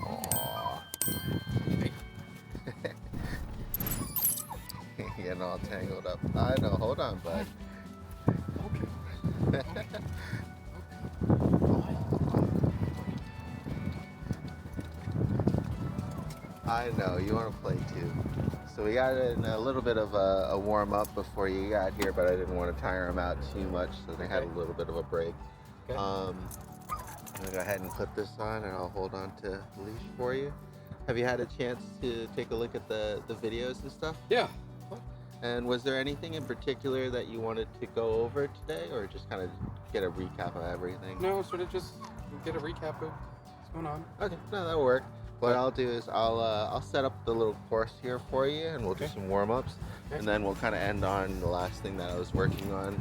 Aw. Getting all tangled up. I know. Hold on, bud. I know. You want to play too. So we got in a little bit of a warm up before you got here, but I didn't want to tire them out too much, so they had a little bit of a break. Okay. I'm gonna go ahead and clip this on, and I'll hold on to the leash for you. Have you had a chance to take a look at the videos and stuff? Yeah. And was there anything in particular that you wanted to go over today, or just kind of get a recap of everything? No, sort of just get a recap of what's going on. Okay, no, that'll work. What I'll do is I'll set up the little course here for you, and we'll do some warm-ups, and then we'll kind of end on the last thing that I was working on,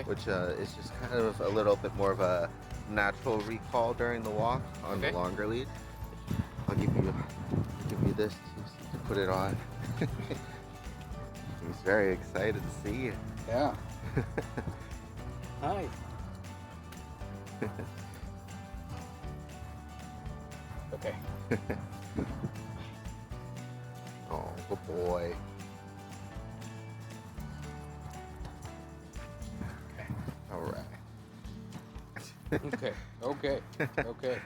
which is just kind of a little bit more of a natural recall during the walk on the longer lead. I'll give you this to put it on. He's very excited to see you. Yeah. Hi. Okay. Oh, good boy. Okay. All right. Okay. Okay. Okay.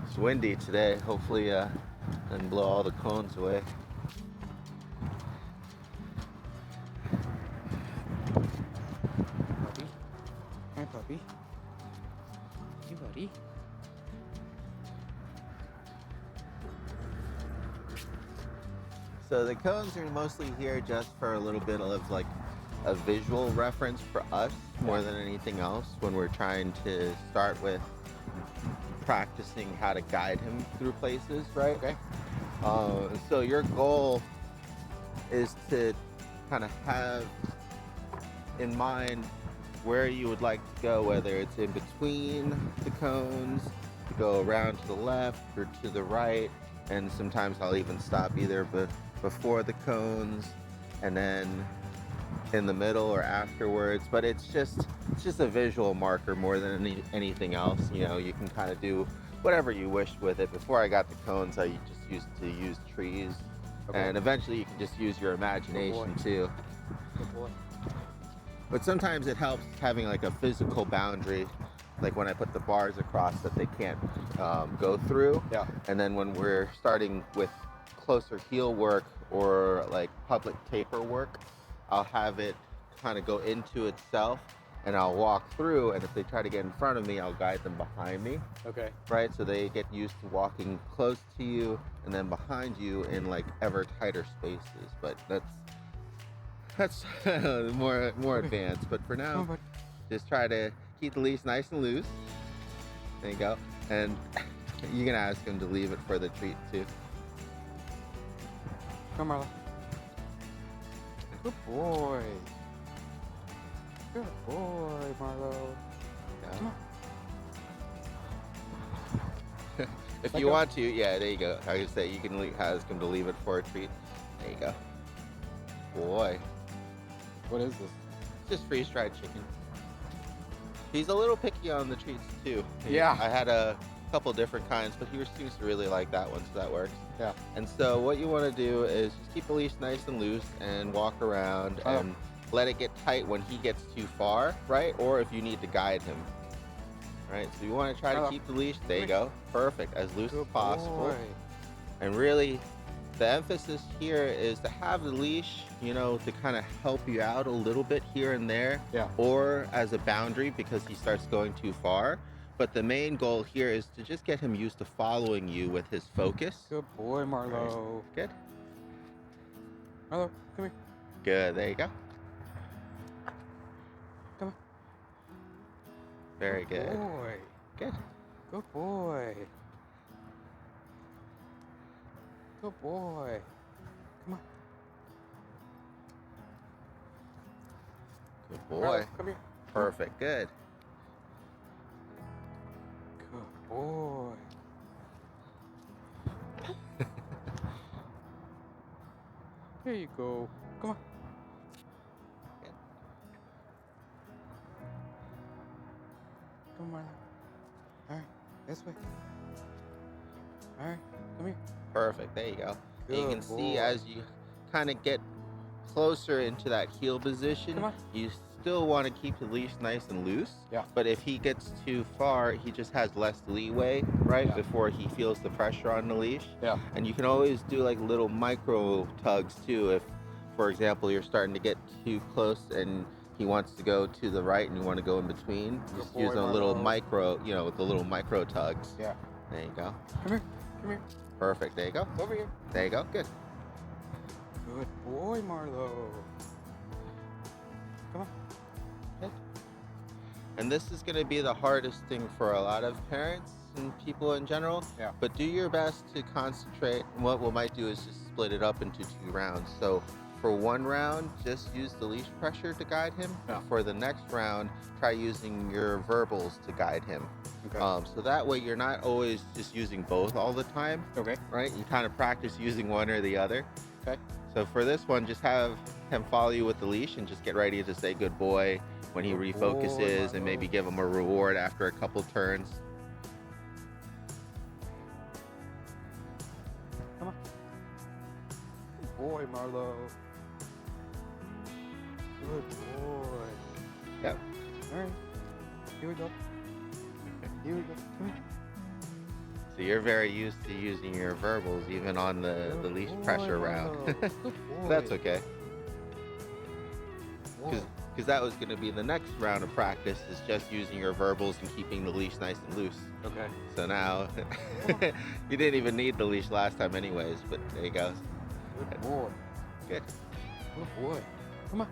It's windy today. Hopefully, doesn't blow all the cones away. Puppy. Hi, puppy. Hey, buddy. So the cones are mostly here just for a little bit of like a visual reference for us more than anything else when we're trying to start with practicing how to guide him through places, right? Okay. So your goal is to kind of have in mind where you would like to go, whether it's in between the cones, to go around to the left or to the right, and sometimes I'll even stop either before the cones and then in the middle or afterwards, but it's just a visual marker more than anything else. You know, you can kind of do whatever you wish with it. Before I got the cones, I just used to use trees, and eventually you can just use your imagination too. Good boy. But sometimes it helps having like a physical boundary, like when I put the bars across that they can't go through. Yeah. And then when we're starting with closer heel work or like public taper work, I'll have it kind of go into itself and I'll walk through, and if they try to get in front of me, I'll guide them behind me. Okay. Right? So they get used to walking close to you and then behind you in like ever tighter spaces. But that's more advanced. But for now, just try to keep the leash nice and loose. There you go. And you can ask him to leave it for the treat too. Come, Marlo. Good boy. Good boy, Marlo. Yeah. Come on. If you want to, yeah, there you go. Like I say, you can ask him to leave it for a treat. There you go. Boy. What is this? It's just freeze-dried chicken. He's a little picky on the treats too. Yeah. I had a couple different kinds, but he seems to really like that one, so that works. Yeah. And so what you want to do is just keep the leash nice and loose and walk around and let it get tight when he gets too far, right? Or if you need to guide him. Right? So you want to try to keep the leash, there you go. Perfect, as loose as possible. Boy. And really, the emphasis here is to have the leash, you know, to kind of help you out a little bit here and there. Yeah. Or as a boundary because he starts going too far. But the main goal here is to just get him used to following you with his focus. Good boy, Marlo. Right. Good. Marlo, come here. Good, there you go. Come on. Very good. Boy. Good. Good boy. Good boy. Come on. Good boy. Marlo, come here. Perfect, good. Good boy. There you go. Come on. This way. All right, come here. Perfect. There you go. And you Good can see boy. as you kind of get closer into that heel position, Come on. you still want to keep the leash nice and loose. Yeah. But if he gets too far, he just has less leeway, right? Yeah. Before he feels the pressure on the leash. Yeah. And you can always do like little micro tugs too. If, for example, you're starting to get too close and he wants to go to the right and you want to go in between, just boy, using a little Marlo. micro, with the little micro tugs. Yeah. There you go. Come here. Come here. Perfect. There you go. It's over here. There you go. Good. Good boy, Marlo. Come on. Good. And this is going to be the hardest thing for a lot of parents and people in general. Yeah. But do your best to concentrate. What we might do is just split it up into 2 rounds. So for 1 round, just use the leash pressure to guide him. Yeah. For the next round, try using your verbals to guide him. Okay. So that way you're not always just using both all the time, Okay. right? You kind of practice using one or the other. Okay. So for this one, just have him follow you with the leash and just get ready to say good boy when he Good refocuses, boy, and maybe Marlo. give him a reward after a couple turns. Come on. Good boy, Marlo. Good boy. Yep. All right. Here we go. Here we go. Come here. So you're very used to using your verbals even on the Good leash boy, pressure round. Marlo. Good boy. That's okay. Boy. Because that was going to be the next round of practice, is just using your verbals and keeping the leash nice and loose. Okay. So now, you didn't even need the leash last time anyways, but there you go. Good boy. Good. Good boy. Come on.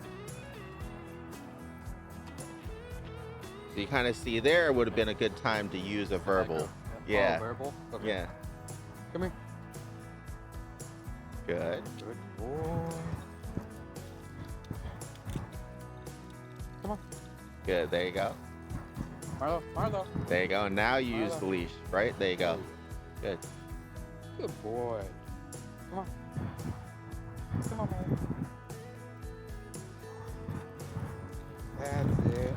So you kind of see there would have been a good time to use a verbal. Yeah. Oh, verbal? Okay. Yeah. Come here. Good. Good boy. Come on. Good. There you go. Marlo. Marlo. There you go. Now you use Marlo. the leash, right? There you go. Good. Good boy. Come on. Come on, Marlo. That's it.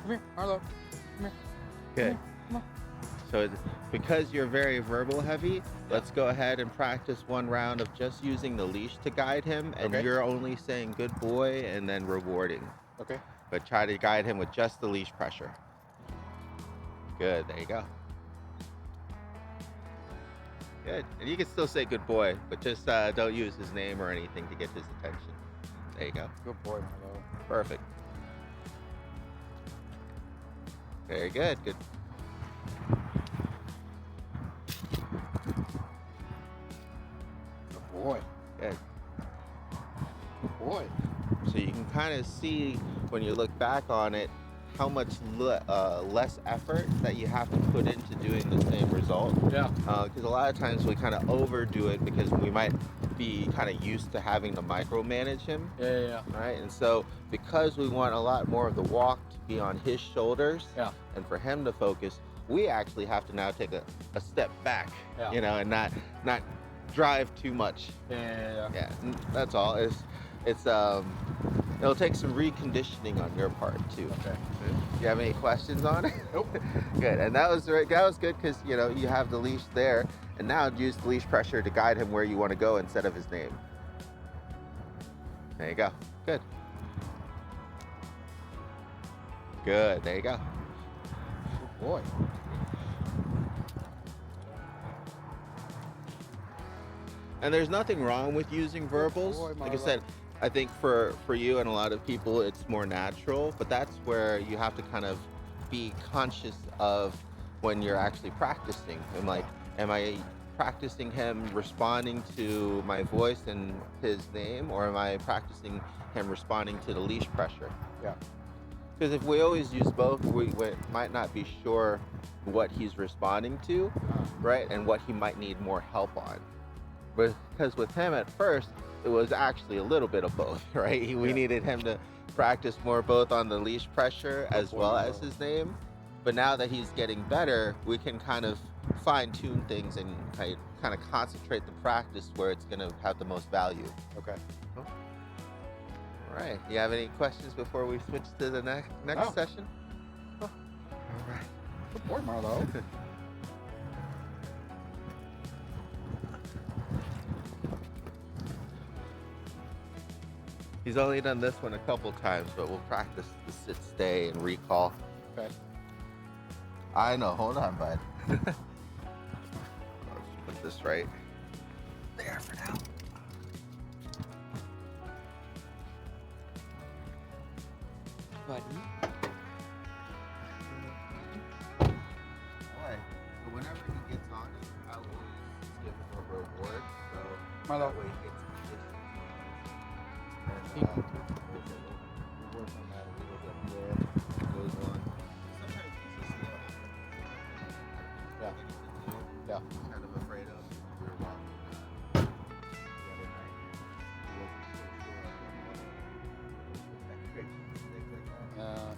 Come here, Marlo. Come here. Good. Come on. So because you're very verbal heavy, let's go ahead and practice 1 round of just using the leash to guide him, and Okay. you're only saying good boy and then rewarding. Okay. But try to guide him with just the leash pressure. Good. There you go. Good. And you can still say good boy, but just don't use his name or anything to get his attention. There you go. Good boy, Marlo. Perfect. Very good. Good. Good boy. Good. Good boy. So you can kind of see when you look back on it how much less effort that you have to put into doing the same result. Yeah. Because a lot of times we kind of overdo it because we might be kind of used to having to micromanage him, Yeah. right? And so because we want a lot more of the walk to be on his shoulders, Yeah. and for him to focus, we actually have to now take a step back, Yeah. and not drive too much. Yeah. Yeah, that's all. It'll take some reconditioning on your part too. Okay. Do you have any questions on it? Nope. Good. And that was good because you have the leash there, and now use the leash pressure to guide him where you want to go instead of his name. There you go. Good. Good. There you go. Good boy. And there's nothing wrong with using verbals. boy, Like I Marlo. said, I think for you and a lot of people, it's more natural, but that's where you have to kind of be conscious of when you're actually practicing. And like, am I practicing him responding to my voice and his name, or am I practicing him responding to the leash pressure? Yeah. Because if we always use both, we might not be sure what he's responding to, right? And what he might need more help on. Because with him at first, it was actually a little bit of both, right? We Yeah. needed him to practice more both on the leash pressure as well as his name. But now that he's getting better, we can kind of fine tune things and kind of concentrate the practice where it's going to have the most value. Okay. All right. You have any questions before we switch to the next No. session? All right. Good boy, Marlo. He's only done this one a couple times, but we'll practice the sit, stay, and recall. Okay. I know. Hold on, bud. I'll just put this right there for now. Buddy. Alright, so whenever he gets on it, I will give him a reward. So Marlo. that way he gets conditioned. He- And we'll work on that a little bit more as it goes on. Sometimes he's just slow. Yeah. Yeah. He's kind of afraid of. We were walking the other night. He wasn't so sure of that trick, things like that.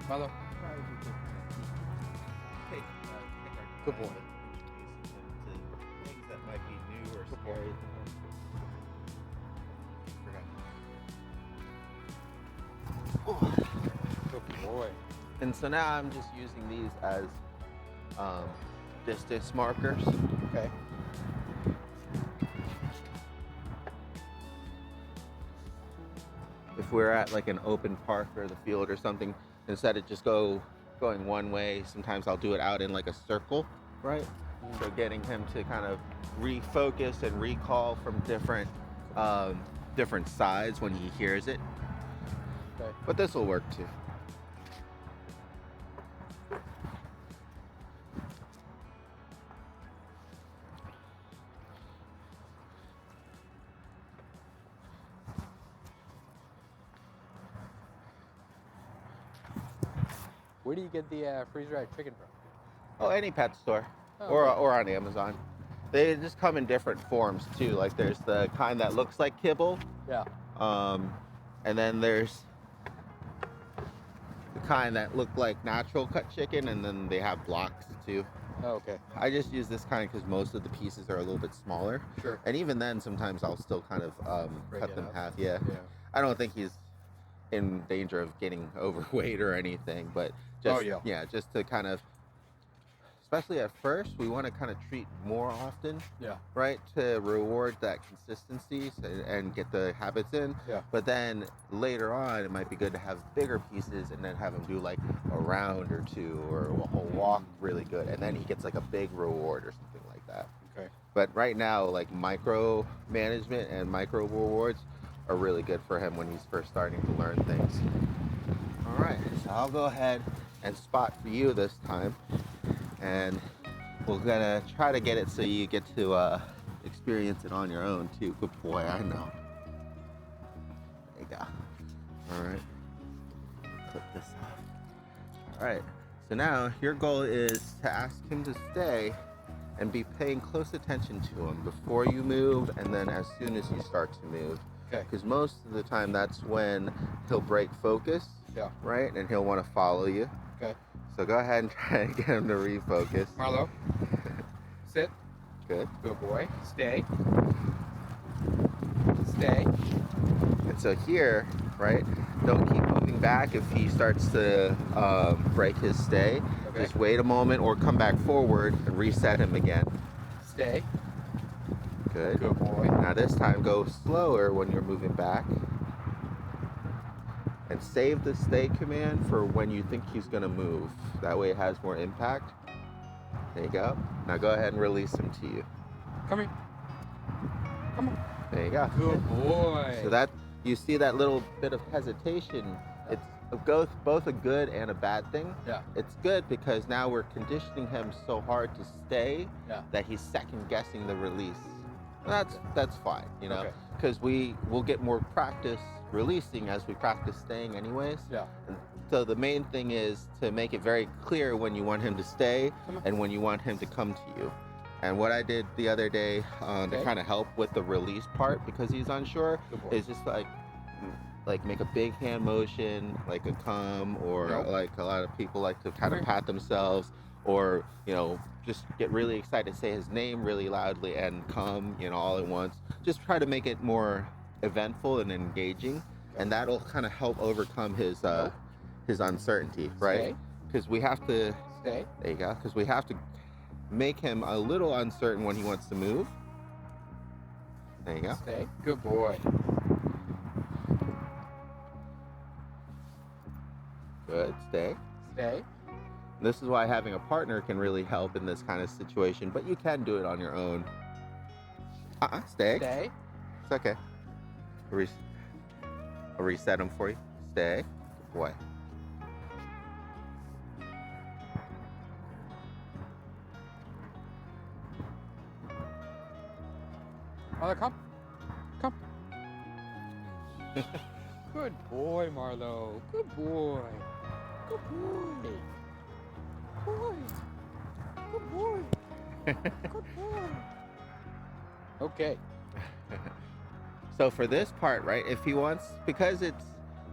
Marlo. Take Good our boy. time introducing him to things that might be new or Good boy. scary to him. Good boy. And so now I'm just using these as distance markers. Okay. If we're at like an open park or the field or something, instead of just going one way, sometimes I'll do it out in like a circle, right? So getting him to kind of refocus and recall from different sides when he hears it. Okay. But this will work too. Where do you get the freeze-dried chicken from? Oh, any pet store. Oh, or okay. on Amazon. They just come in different forms too. Like there's the kind that looks like kibble, Yeah. and then there's the kind that look like natural cut chicken, and then they have blocks too. Oh, okay. I just use this kind because most of the pieces are a little bit smaller, Sure. and even then sometimes I'll still kind of Break cut it them up. half. Yeah. Yeah. I don't think he's in danger of getting overweight or anything, but just Oh, yeah. just to kind of, especially at first, we want to kind of treat more often, Yeah. right, to reward that consistency and get the habits in. Yeah. But then later on, it might be good to have bigger pieces and then have him do like a round or two or a whole walk really good, and then he gets like a big reward or something like that. Okay. But right now, like micro management and micro rewards are really good for him when he's first starting to learn things. All right, so I'll go ahead and spot for you this time, and we're gonna try to get it so you get to experience it on your own too. Good boy, I know. There you go. All right, clip this off. All right, so now your goal is to ask him to stay and be paying close attention to him before you move and then as soon as you start to move. Okay. Because most of the time that's when he'll break focus, Yeah. right? And he'll want to follow you. Okay. So go ahead and try and get him to refocus. Marlo. Sit. Good. Good boy. Stay. Stay. And so here, right, don't keep moving back if he starts to break his stay. Okay. Just wait a moment or come back forward and reset him again. Stay. Good. Good boy. Now this time go slower when you're moving back. And save the stay command for when you think he's gonna move. That way it has more impact. There you go. Now go ahead and release him to you. Come here. Come on. There you go. Good boy. So that, you see that little bit of hesitation, it's both a good and a bad thing. Yeah. It's good because now we're conditioning him so hard to stay Yeah. that he's second guessing the release. And that's fine, you know, Okay. because we will get more practice releasing as we practice staying anyways. Yeah. And so the main thing is to make it very clear when you want him to stay Come on. and when you want him to come to you. And what I did the other day to Okay. kind of help with the release part because he's unsure Good boy. is just like make a big hand motion, like a come, or Nope. like a lot of people like to kind of Okay. pat themselves, or just get really excited, say his name really loudly and come, all at once. Just try to make it more eventful and engaging, and that'll kind of help overcome his uncertainty, right? Stay. because we have to. Stay. There you go. Because we have to make him a little uncertain when he wants to move. There you go. Stay. Good boy. Good. Stay. Stay. This is why having a partner can really help in this kind of situation, but you can do it on your own. Stay. Stay. It's okay. I'll reset him for you. Stay. Good boy. Marlo, come. Come. Good boy, Marlo. Good boy. Good boy. Boy. Good boy. Good boy. Okay. So for this part, right, if he wants, because it's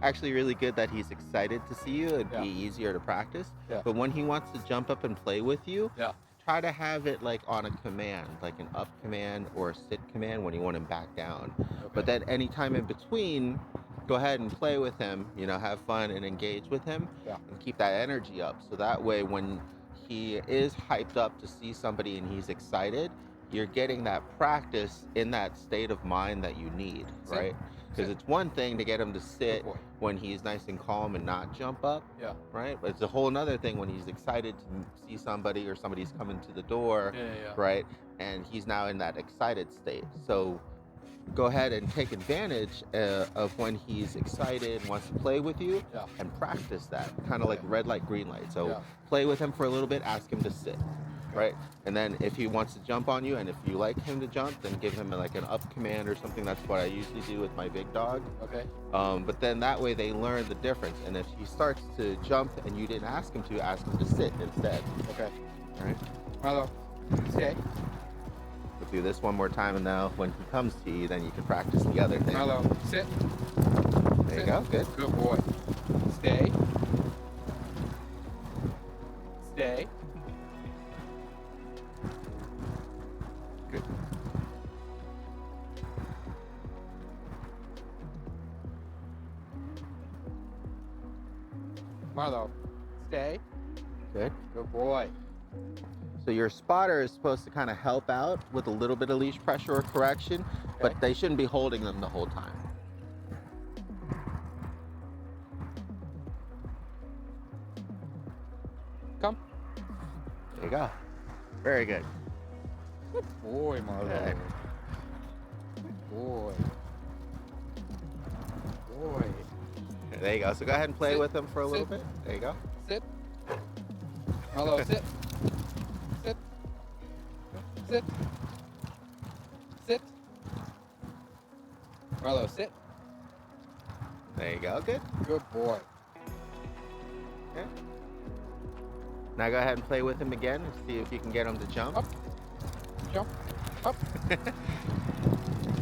actually really good that he's excited to see you, it'd be easier to practice. Yeah. But when he wants to jump up and play with you, Yeah. try to have it like on a command, like an up command or a sit command when you want him back down. Okay. But then anytime in between, go ahead and play with him, you know, have fun and engage with him, and keep that energy up. So that way when he is hyped up to see somebody and he's excited, you're getting that practice in that state of mind that you need, right? Because it's one thing to get him to sit when he's nice and calm and not jump up, right? But it's a whole nother thing when he's excited to see somebody or somebody's coming to the door, right? And he's now in that excited state. So go ahead and take advantage of when he's excited, wants to play with you, and practice that, kind of like red light, green light. So play with him for a little bit, ask him to sit. Right, and then if he wants to jump on you, and if you like him to jump, then give him like an up command or something. That's what I usually do with my big dog. Okay. But then that way they learn the difference. And if he starts to jump and you didn't ask him to, ask him to sit instead. Okay. All right. Marlo, stay. We'll do this one more time, and now when he comes to you, then you can practice the other thing. Marlo, sit. There you go. Good. Good boy. Stay. Stay. Good. Marlo, stay. Good. Good boy. So your spotter is supposed to kind of help out with a little bit of leash pressure or correction, but they shouldn't be holding them the whole time. Come. There you go. Very good. Good boy, Marlo. Good. Good boy. Boy. There you go. So go ahead and play with them for a little bit. There you go. Sit. Marlo, sit. Sit. Sit. Sit. Marlo, sit. There you go. Good. Good boy. Okay. Now go ahead and play with him again and see if you can get him to jump. Up. Jump. Up.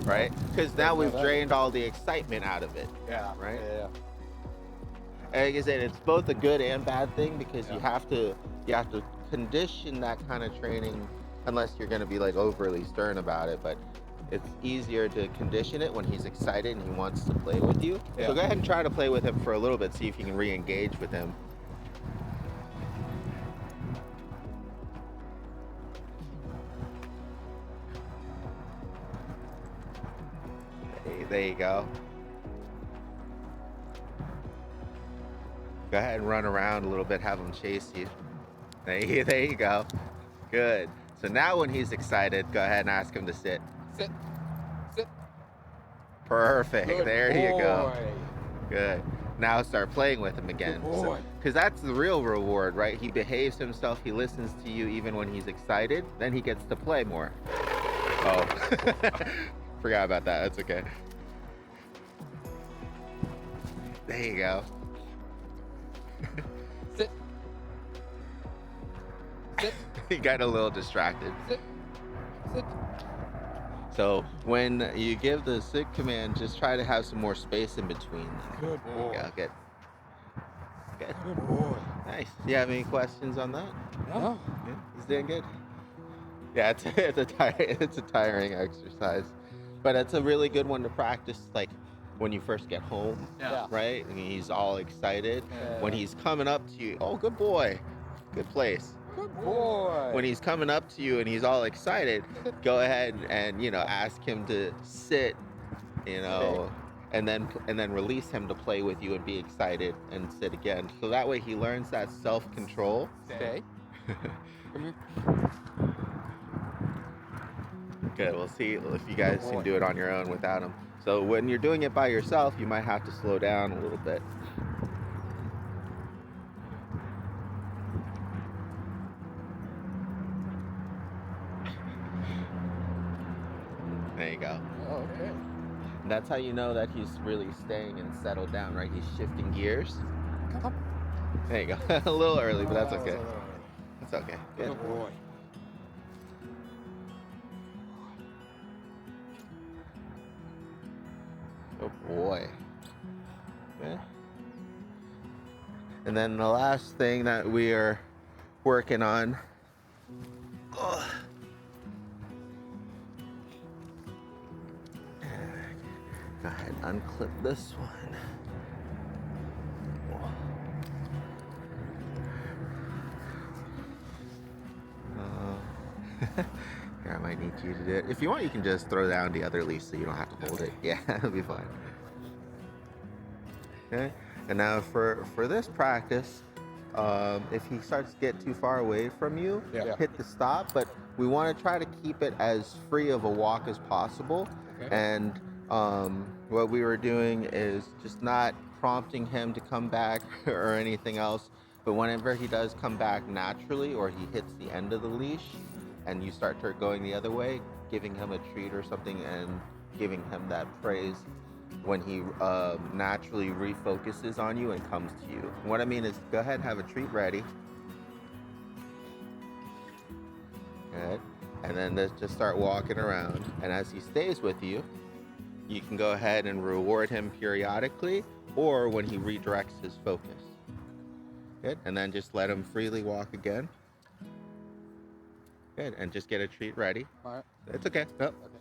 Right? Because now we've drained all the excitement out of it. Yeah. Right? Yeah. And like I said, it's both a good and bad thing because you have to condition that kind of training, unless you're going to be like overly stern about it. But it's easier to condition it when he's excited and he wants to play with you. So go ahead and try to play with him for a little bit, see if you can re-engage with him. There you go. Go ahead and run around a little bit, have him chase you. There you go. Good. So now when he's excited, go ahead and ask him to sit. Sit. Sit. Perfect. Good there you go. boy. Good. Now start playing with him again. Good boy. Because that's the real reward, right? He behaves himself, he listens to you even when he's excited, then he gets to play more. Oh. Forgot about that. That's okay. There you go. Sit. Sit. He got a little distracted. Sit. Sit. So when you give the sit command, just try to have some more space in between. Good boy. Yeah, good. Good. Good boy. Nice. Do you have any questions on that? No. Yeah, he's doing good. Yeah, it's a tiring exercise, but it's a really good one to practice, like when you first get home, Yeah. right? And he's all excited. Yeah. When he's coming up to you, oh, good boy, good place. Good boy. When he's coming up to you and he's all excited, go ahead and ask him to sit, and then release him to play with you and be excited and sit again. So that way he learns that self-control. Stay. Come here. Good. We'll see if you guys can do it on your own without him. So when you're doing it by yourself, you might have to slow down a little bit. There you go. Oh, okay. And that's how you know that he's really staying and settled down, right? He's shifting gears. Come. There you go. A little early, but that's okay. That's okay. Good. Good boy. Oh boy. Okay. And then the last thing that we are working on. Go ahead, unclip this one. Here, I might need you to do it. If you want, you can just throw down the other leash so you don't have to hold it. Yeah, it'll be fine. Okay, and now for this practice, if he starts to get too far away from you, hit the stop, but we want to try to keep it as free of a walk as possible. Okay. And what we were doing is just not prompting him to come back or anything else, but whenever he does come back naturally or he hits the end of the leash and you start going the other way, giving him a treat or something and giving him that praise when he naturally refocuses on you and comes to you. What I mean is, go ahead and have a treat ready. Good. And then let's just start walking around. And as he stays with you, you can go ahead and reward him periodically or when he redirects his focus. Good. And then just let him freely walk again. Good. And just get a treat ready. All right. It's okay. Nope. Okay.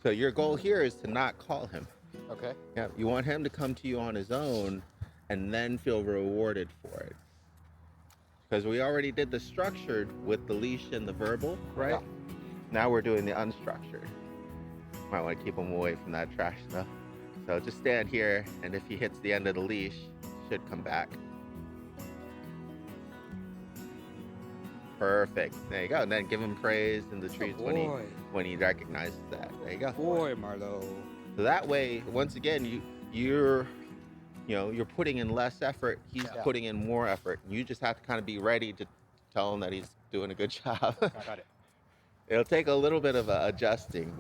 So your goal here is to not call him. Okay. Yeah, you want him to come to you on his own and then feel rewarded for it. Because we already did the structured with the leash and the verbal, right? Yeah. Now we're doing the unstructured. Might want to keep him away from that trash stuff. So just stand here, and if he hits the end of the leash, he should come back. Perfect. There you go. And then give him praise and the treats when he recognizes that. There you go. Boy, Marlo. So that way, once again, you're putting in less effort. He's putting in more effort. You just have to kind of be ready to tell him that he's doing a good job. Got it. It'll take a little bit of adjusting,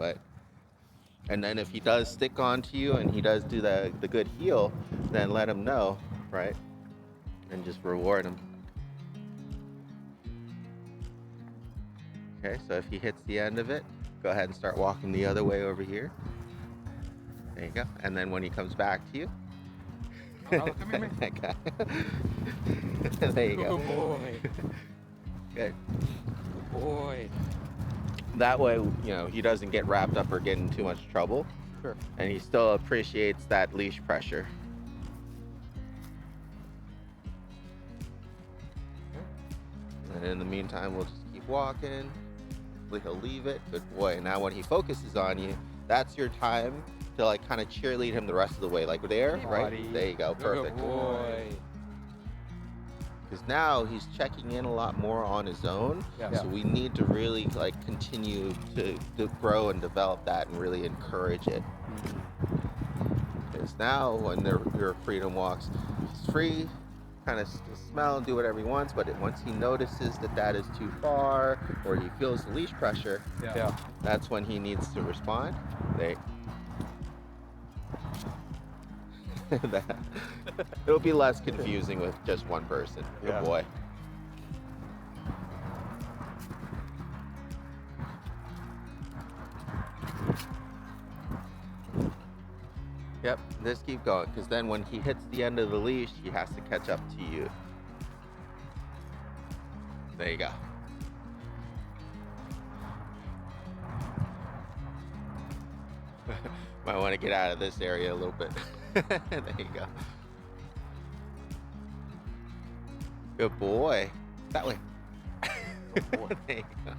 and then if he does stick onto you and he does do the good heel, then let him know, right? And just reward him. Okay, so if he hits the end of it, go ahead and start walking the other way over here. There you go. And then when he comes back to you, Marlo, come here, that guy. There you go. Good boy. Good. Good boy. That way, he doesn't get wrapped up or get in too much trouble. Sure. And he still appreciates that leash pressure. And in the meantime, we'll just keep walking. He'll leave it. Good boy. Now when he focuses on you, that's your time to kind of cheerlead him the rest of the way. Like there, Hey, right? buddy. There you go. Perfect. Good boy. Because now he's checking in a lot more on his own. Yeah. So we need to really continue to grow and develop that and really encourage it. Because now when your freedom walks, he's free, kind of smell and do whatever he wants, but once he notices that is too far or he feels the leash pressure, that's when he needs to respond. It'll be less confusing with just one person. Good boy. Yep, just keep going, because then when he hits the end of the leash, he has to catch up to you. There you go. Might want to get out of this area a little bit. There you go. Good boy. That way. Good boy. There you go.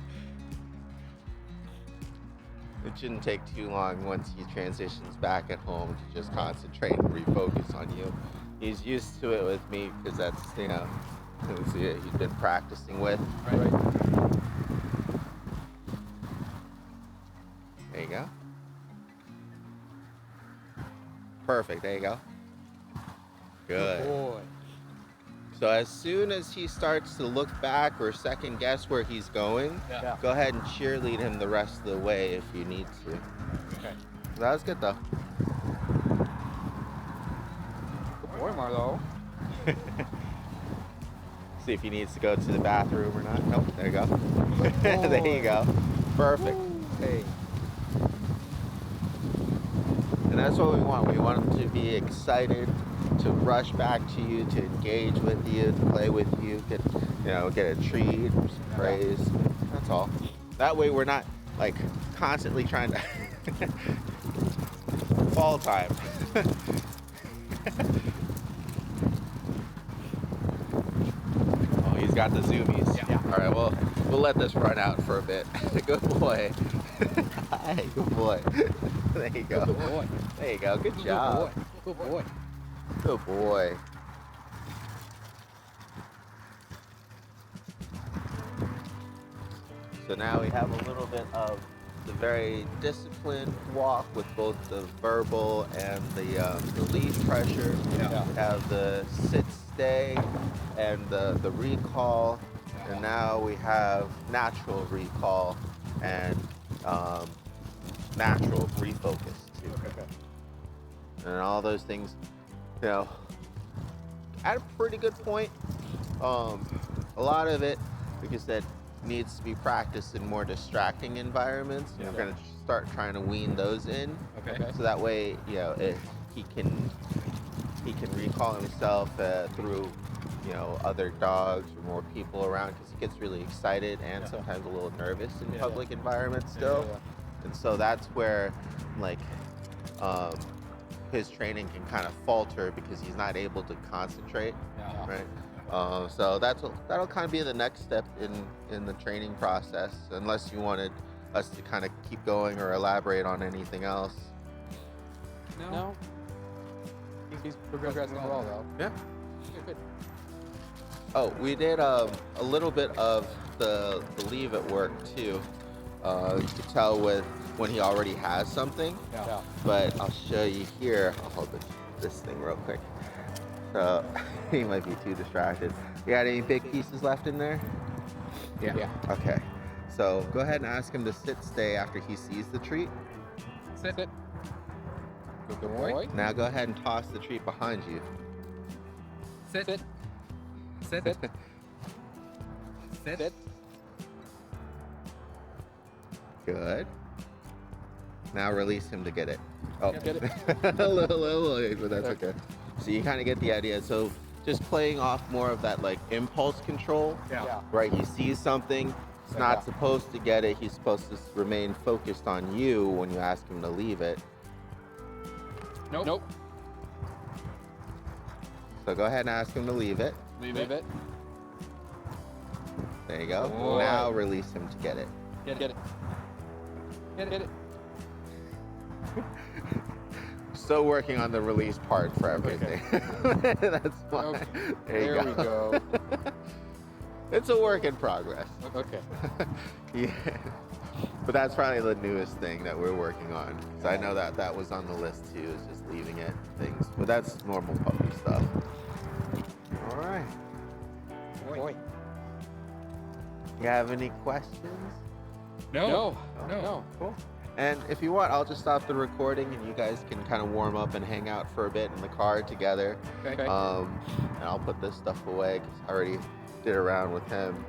It shouldn't take too long once he transitions back at home to just concentrate and refocus on you. He's used to it with me because that's, you know, it's, he's been practicing with. Right. There you go. Perfect. There you go. Good. Boy. So as soon as he starts to look back or second guess where he's going, Yeah. go ahead and cheerlead him the rest of the way if you need to. Okay. That was good though. Good boy, Marlo. See if he needs to go to the bathroom or not. Nope, there you go. Good There you boy. go. Perfect. Hey. And that's what we want. We want him to be excited, to rush back to you, to engage with you, to play with you, get a treat, some praise. That's all. That way we're not like constantly trying to fall time. Oh, he's got the zoomies. Yeah. All right, well, we'll let this run out for a bit. Good boy. Hi, good boy. There you go. Good boy. There you go. Good job. Good boy. Good boy. So now we have a little bit of the very disciplined walk with both the verbal and the release pressure. Yeah. We have the sit stay and the recall. And now we have natural recall and natural refocus too. Okay. And all those things, you know, at a pretty good point. A lot of it, like you said, needs to be practiced in more distracting environments. Yeah. We're gonna start trying to wean those in, Okay. so that way, you know, he can recall himself through, you know, other dogs or more people around, because he gets really excited and Yeah. sometimes a little nervous in Yeah. public environments still. Yeah. And so that's where, like, his training can kind of falter because he's not able to concentrate, Yeah. right? So that'll kind of be the next step in the training process, unless you wanted us to kind of keep going or elaborate on anything else. No. He's progressing well, though. Yeah. Good. Oh, we did a little bit of the leave at work too. You could tell when he already has something. Yeah. But I'll show you here. I'll hold this thing real quick. So he might be too distracted. You got any big pieces left in there? Yeah. Okay. So go ahead and ask him to sit stay after he sees the treat. Sit. Good boy. Now go ahead and toss the treat behind you. Sit. Sit. Sit. Good. Now release him to get it. Oh, Get it. a little late, but that's okay. So you kind of get the idea. So just playing off more of that like impulse control. Yeah. Right, he sees something, he's not Yeah. supposed to get it, he's supposed to remain focused on you when you ask him to leave it. Nope. So go ahead and ask him to leave it. Leave it. There you go. Boy. Now release him to get it. Get it. Get it. Still working on the release part for everything. That's fine. Okay. There you There we go. It's a work in progress. Okay. Yeah. But that's probably the newest thing that we're working on. So I know that was on the list too, is just leaving it, things. But that's normal puppy stuff. All right. Boy. You have any questions? No. Cool. And if you want, I'll just stop the recording and you guys can kind of warm up and hang out for a bit in the car together. Okay. And I'll put this stuff away because I already did a round with him.